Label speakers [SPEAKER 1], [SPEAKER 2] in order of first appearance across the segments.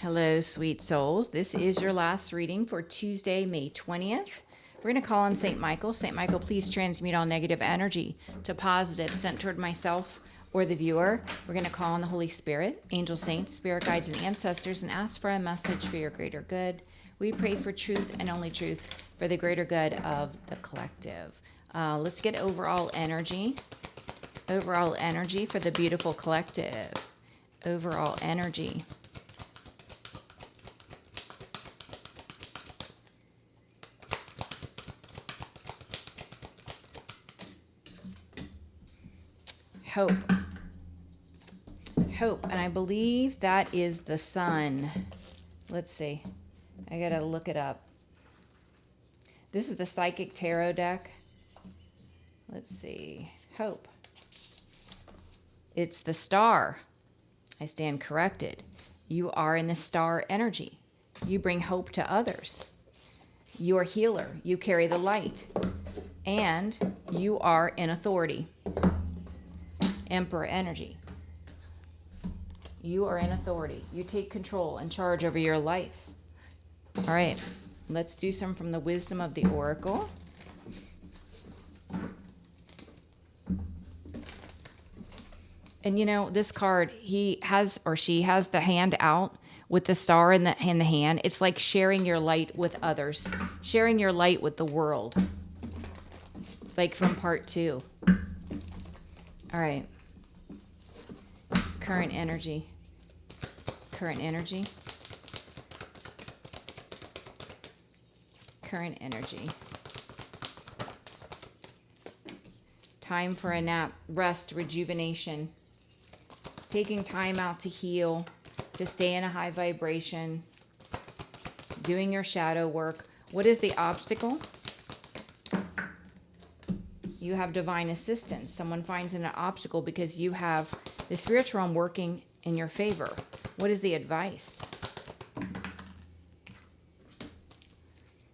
[SPEAKER 1] Hello, sweet souls. This is your last reading for Tuesday, May 20th. We're going to call on St. Michael. St. Michael, please transmute all negative energy to positive sent toward myself or the viewer. We're going to call on the Holy Spirit, angel saints, spirit guides, and ancestors, and ask for a message for your greater good. We pray for truth and only truth for the greater good of the collective. Let's get overall energy. Overall energy for the beautiful collective. Overall energy. Hope. Hope. And I believe that is the sun. Let's see. I gotta look it up. This is the Psychic Tarot deck. Let's see. Hope. It's the star. I stand corrected. You are in the star energy. You bring hope to others. You are healer. You carry the light. And you are in authority. Emperor energy. You are in authority. You take control and charge over your life. All right, let's do some from the wisdom of the oracle. And you know, this card, he has or she has the hand out with the star in the hand. It's like sharing your light with others, sharing your light with the world. Like from part 2. All right. Current energy. Current energy. Current energy. Time for a nap, rest, rejuvenation. Taking time out to heal, to stay in a high vibration. Doing your shadow work. What is the obstacle? You have divine assistance. Someone finds an obstacle because you have the spiritual realm working in your favor. What is the advice?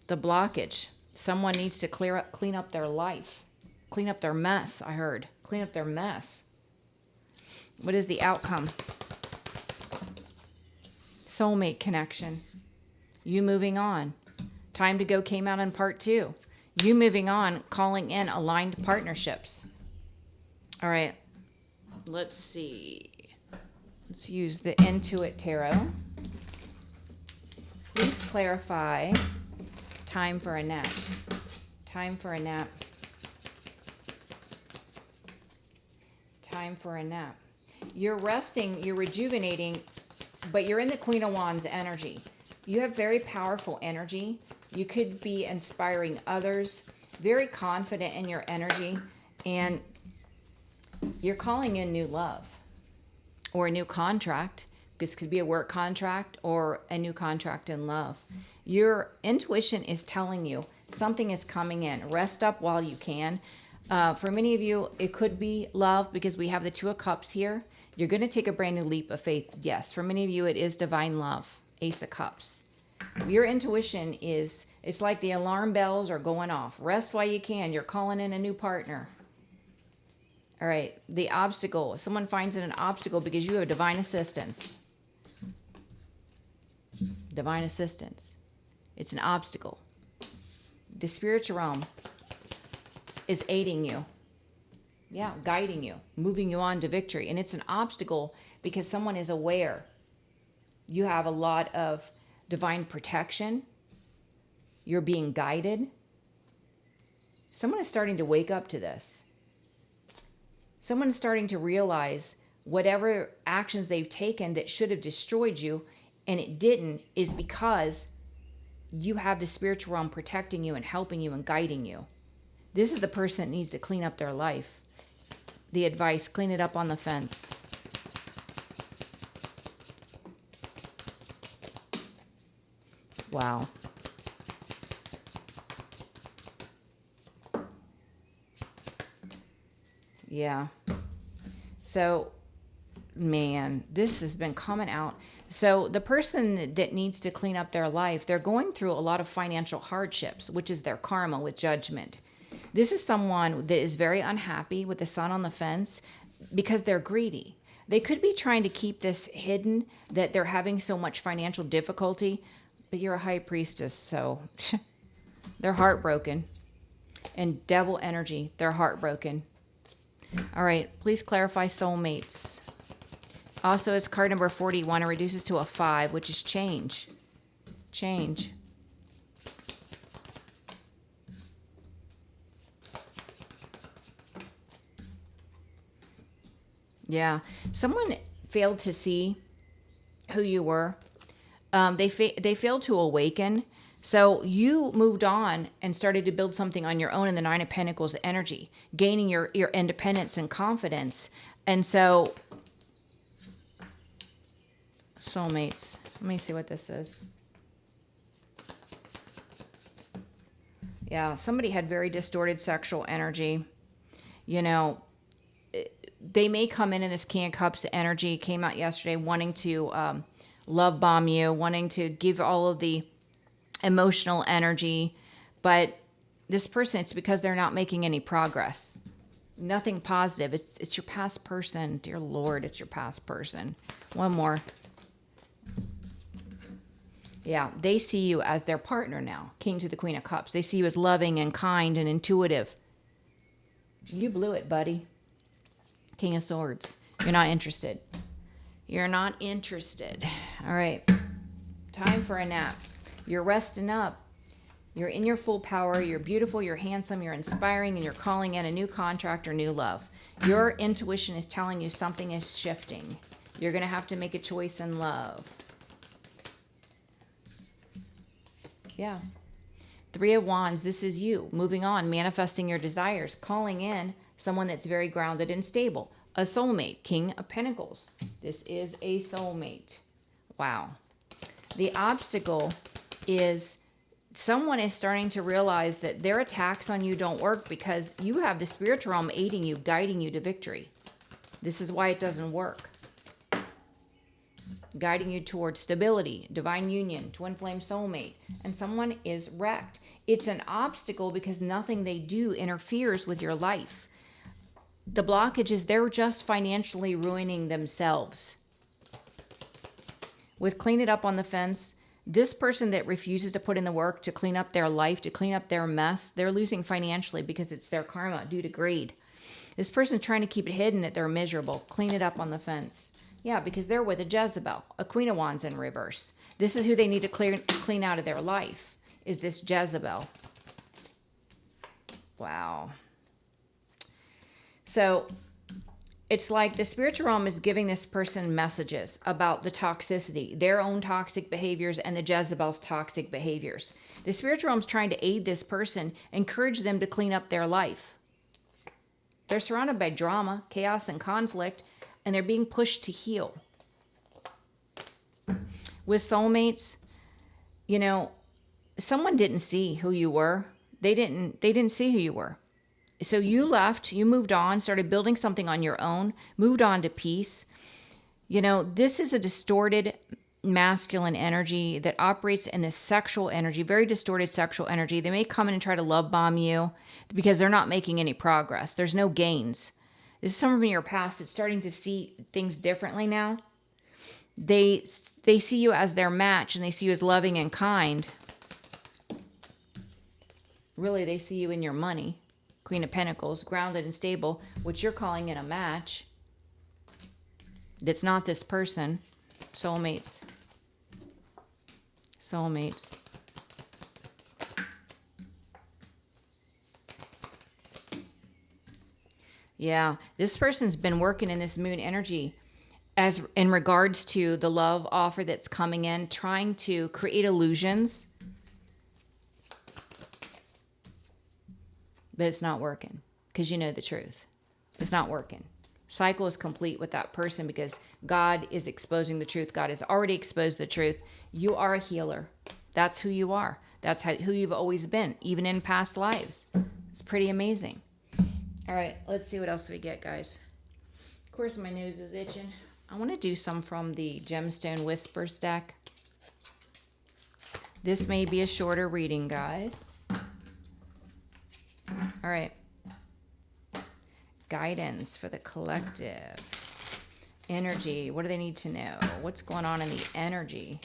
[SPEAKER 1] The blockage. Someone needs to clean up their life. Clean up their mess, I heard. Clean up their mess. What is the outcome? Soulmate connection. You moving on. Time to go came out in part 2. You moving on, calling in aligned partnerships. All right. Let's see. Let's use the Intuit Tarot. Please clarify. Time for a nap. Time for a nap. Time for a nap. You're resting, you're rejuvenating, but you're in the Queen of Wands energy. You have very powerful energy. You could be inspiring others, very confident in your energy, and you're calling in new love or a new contract. This could be a work contract or a new contract in love. Your intuition is telling you something is coming in. Rest up while you can. For many of you, it could be love because we have the 2 of Cups here. You're going to take a brand new leap of faith. Yes, for many of you, it is divine love. Ace of Cups. Your intuition is, it's like the alarm bells are going off. Rest while you can. You're calling in a new partner. All right, the obstacle. Someone finds an obstacle because you have divine assistance. Divine assistance. It's an obstacle. The spiritual realm is aiding you. Yeah, guiding you, moving you on to victory. And it's an obstacle because someone is aware. You have a lot of divine protection. You're being guided. Someone is starting to wake up to this. Someone is starting to realize whatever actions they've taken that should have destroyed you and it didn't is because you have the spiritual realm protecting you and helping you and guiding you. This is the person that needs to clean up their life. The advice, clean it up on the fence. Wow. Yeah. So, man, this has been coming out. So the person that needs to clean up their life, they're going through a lot of financial hardships, which is their karma with judgment. This is someone that is very unhappy with the sun on the fence because they're greedy. They could be trying to keep this hidden, that they're having so much financial difficulty, but you're a high priestess, so they're heartbroken. And devil energy, they're heartbroken. All right, please clarify soulmates. Also, it's card number 41. It reduces to a 5, which is change. Change. Yeah. Someone failed to see who you were. They failed to awaken. So you moved on and started to build something on your own in the Nine of Pentacles energy, gaining your independence and confidence. And so, soulmates. Let me see what this is. Yeah, somebody had very distorted sexual energy. You know, they may come in this King of Cups energy, came out yesterday, wanting to love bomb you, wanting to give all of the emotional energy, but this person, it's because they're not making any progress. Nothing positive. It's your past person. Dear Lord, it's your past person. One more. Yeah, they see you as their partner now. King to the Queen of Cups. They see you as loving and kind and intuitive. You blew it, buddy. King of Swords. You're not interested. You're not interested. All right. Time for a nap. You're resting up. You're in your full power. You're beautiful. You're handsome. You're inspiring. And you're calling in a new contract or new love. Your intuition is telling you something is shifting. You're going to have to make a choice in love. Yeah. 3 of Wands. This is you. Moving on. Manifesting your desires. Calling in someone that's very grounded and stable. A soulmate. King of Pentacles. This is a soulmate. Wow. The obstacle is someone is starting to realize that their attacks on you don't work because you have the spiritual realm aiding you, guiding you to victory. This is why it doesn't work. Guiding you towards stability, divine union, twin flame soulmate, and someone is wrecked. It's an obstacle because nothing they do interferes with your life. The blockage is they're just financially ruining themselves. With Clean It Up on the Fence, this person that refuses to put in the work to clean up their life, to clean up their mess, they're losing financially because it's their karma due to greed. This person's trying to keep it hidden that they're miserable. Clean it up on the fence. Yeah, because they're with a Jezebel, a Queen of Wands in reverse. This is who they need to clean out of their life, is this Jezebel. Wow. So it's like the spiritual realm is giving this person messages about the toxicity, their own toxic behaviors and the Jezebel's toxic behaviors. The spiritual realm is trying to aid this person, encourage them to clean up their life. They're surrounded by drama, chaos, and conflict, and they're being pushed to heal. With soulmates, you know, someone didn't see who you were. They didn't see who you were. So you left, you moved on, started building something on your own, moved on to peace. You know, this is a distorted masculine energy that operates in this sexual energy, very distorted sexual energy. They may come in and try to love bomb you because they're not making any progress. There's no gains. This is someone from your past that's starting to see things differently now. They see you as their match and they see you as loving and kind. Really, they see you in your money. Queen of Pentacles, grounded and stable, which you're calling in a match. That's not this person. Soulmates. Soulmates. Yeah, this person's been working in this moon energy as in regards to the love offer that's coming in, trying to create illusions. But it's not working because you know the truth. It's not working. Cycle is complete with that person because God is exposing the truth. God has already exposed the truth. You are a healer. That's who you are. That's who you've always been, even in past lives. It's pretty amazing. All right, let's see what else we get, guys. Of course, my nose is itching. I want to do some from the Gemstone Whispers deck. This may be a shorter reading, guys. All right. Guidance for the collective. Energy. What do they need to know? What's going on in the energy?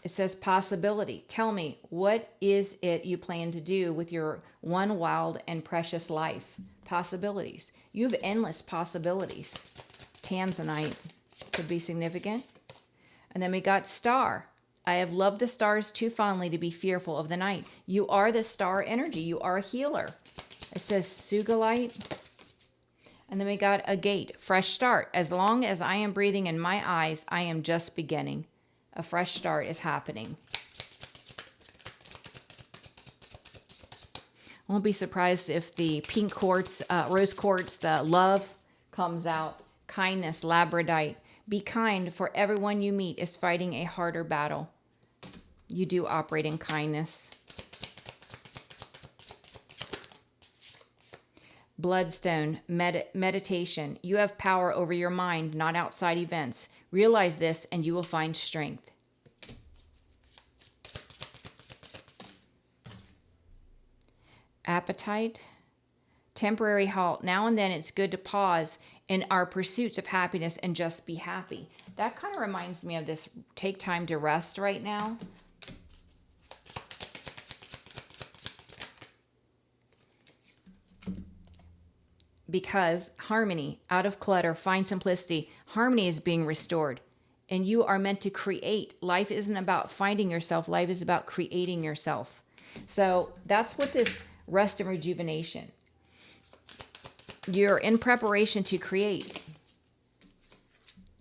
[SPEAKER 1] It says possibility. Tell me, what is it you plan to do with your one wild and precious life? Possibilities. You have endless possibilities. Tanzanite could be significant. And then we got star. I have loved the stars too fondly to be fearful of the night. You are the star energy. You are a healer. It says sugalite. And then we got a gate. Fresh start. As long as I am breathing in my eyes, I am just beginning. A fresh start is happening. I won't be surprised if the pink quartz, rose quartz, the love comes out. Kindness, labradorite. Be kind, for everyone you meet is fighting a harder battle. You do operate in kindness. Bloodstone, meditation. You have power over your mind, not outside events. Realize this and you will find strength. Appetite. Temporary halt. Now and then it's good to pause in our pursuits of happiness and just be happy. That kind of reminds me of this take time to rest right now. Because harmony, out of clutter, find simplicity. Harmony is being restored. And you are meant to create. Life isn't about finding yourself. Life is about creating yourself. So that's what this rest and rejuvenation. You're in preparation to create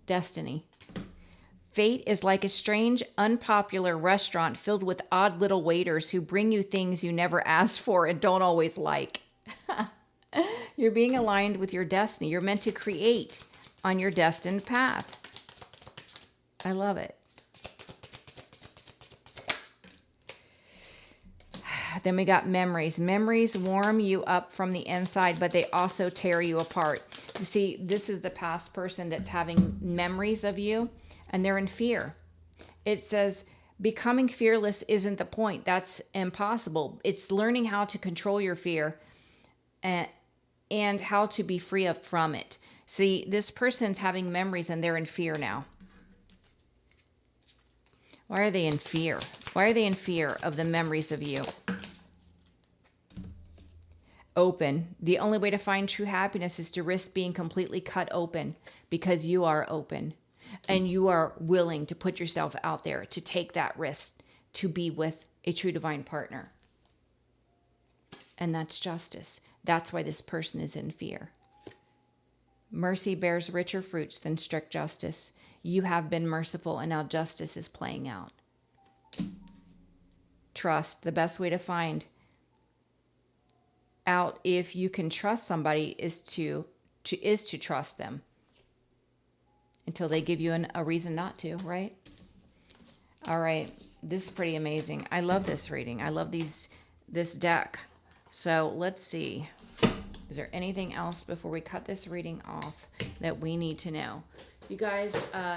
[SPEAKER 1] destiny. Fate is like a strange, unpopular restaurant filled with odd little waiters who bring you things you never asked for and don't always like. You're being aligned with your destiny. You're meant to create on your destined path. I love it. Then we got memories. Memories warm you up from the inside, but they also tear you apart. You see, this is the past person that's having memories of you, and they're in fear. It says, becoming fearless isn't the point. That's impossible. It's learning how to control your fear and how to be free from it. See, this person's having memories, and they're in fear now. Why are they in fear? Why are they in fear of the memories of you? Open. The only way to find true happiness is to risk being completely cut open, because you are open and you are willing to put yourself out there to take that risk to be with a true divine partner. And that's justice. That's why this person is in fear. Mercy bears richer fruits than strict justice. You have been merciful, and now justice is playing out. Trust. The best way to find out if you can trust somebody is to trust them until they give you a reason not to, right? All right. This is pretty amazing. I love this reading. I love this deck. So let's see. Is there anything else before we cut this reading off that we need to know? If you guys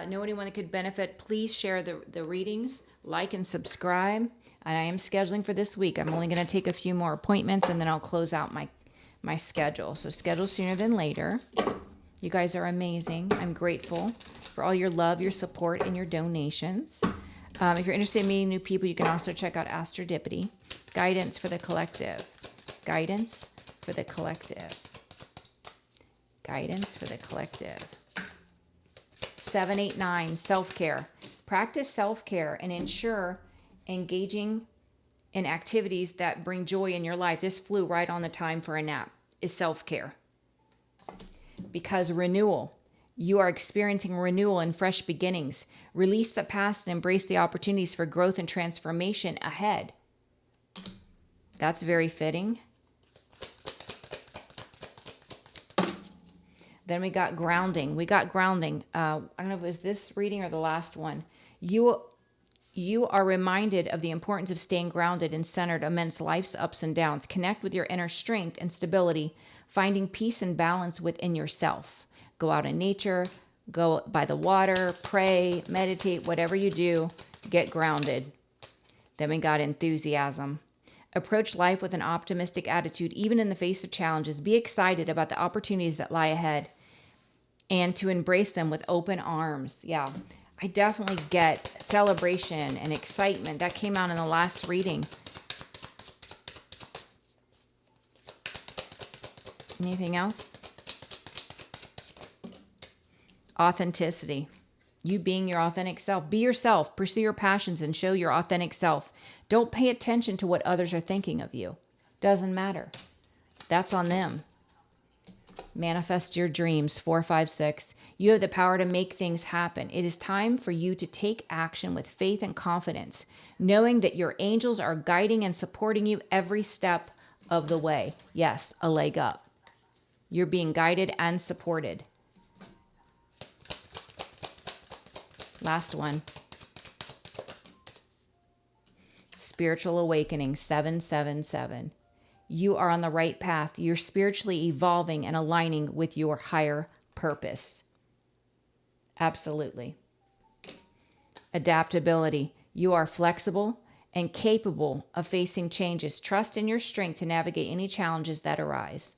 [SPEAKER 1] know anyone that could benefit, please share the readings, like and subscribe. And I am scheduling for this week. I'm only going to take a few more appointments, and then I'll close out my schedule. So schedule sooner than later. You guys are amazing. I'm grateful for all your love, your support, and your donations. If you're interested in meeting new people, you can also check out Astrodipity. Guidance for the collective. Guidance for the collective. Guidance for the collective. 789, self-care. Practice self-care and ensure engaging in activities that bring joy in your life. This flew right on the time for a nap, is self-care. Because renewal. You are experiencing renewal and fresh beginnings. Release the past and embrace the opportunities for growth and transformation ahead. That's very fitting. Then we got grounding. I don't know if it was this reading or the last one. You are reminded of the importance of staying grounded and centered amidst life's ups and downs. Connect with your inner strength and stability, finding peace and balance within yourself. Go out in nature, go by the water, pray, meditate, whatever you do, get grounded. Then we got enthusiasm. Approach life with an optimistic attitude, even in the face of challenges. Be excited about the opportunities that lie ahead and to embrace them with open arms. Yeah, I definitely get celebration and excitement. That came out in the last reading. Anything else? Authenticity. You being your authentic self. Be yourself. Pursue your passions and show your authentic self. Don't pay attention to what others are thinking of you. Doesn't matter. That's on them. Manifest your dreams. 4, 5, 6. You have the power to make things happen. It is time for you to take action with faith and confidence, knowing that your angels are guiding and supporting you every step of the way. Yes, a leg up. You're being guided and supported. Last one. Spiritual awakening. 777. You are on the right path. You're spiritually evolving and aligning with your higher purpose. Absolutely. Adaptability. You are flexible and capable of facing changes. Trust in your strength to navigate any challenges that arise.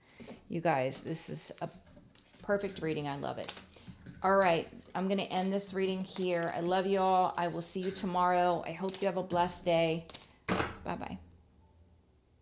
[SPEAKER 1] You guys, this is a perfect reading. I love it. All right, I'm going to end this reading here. I love you all. I will see you tomorrow. I hope you have a blessed day. Bye-bye.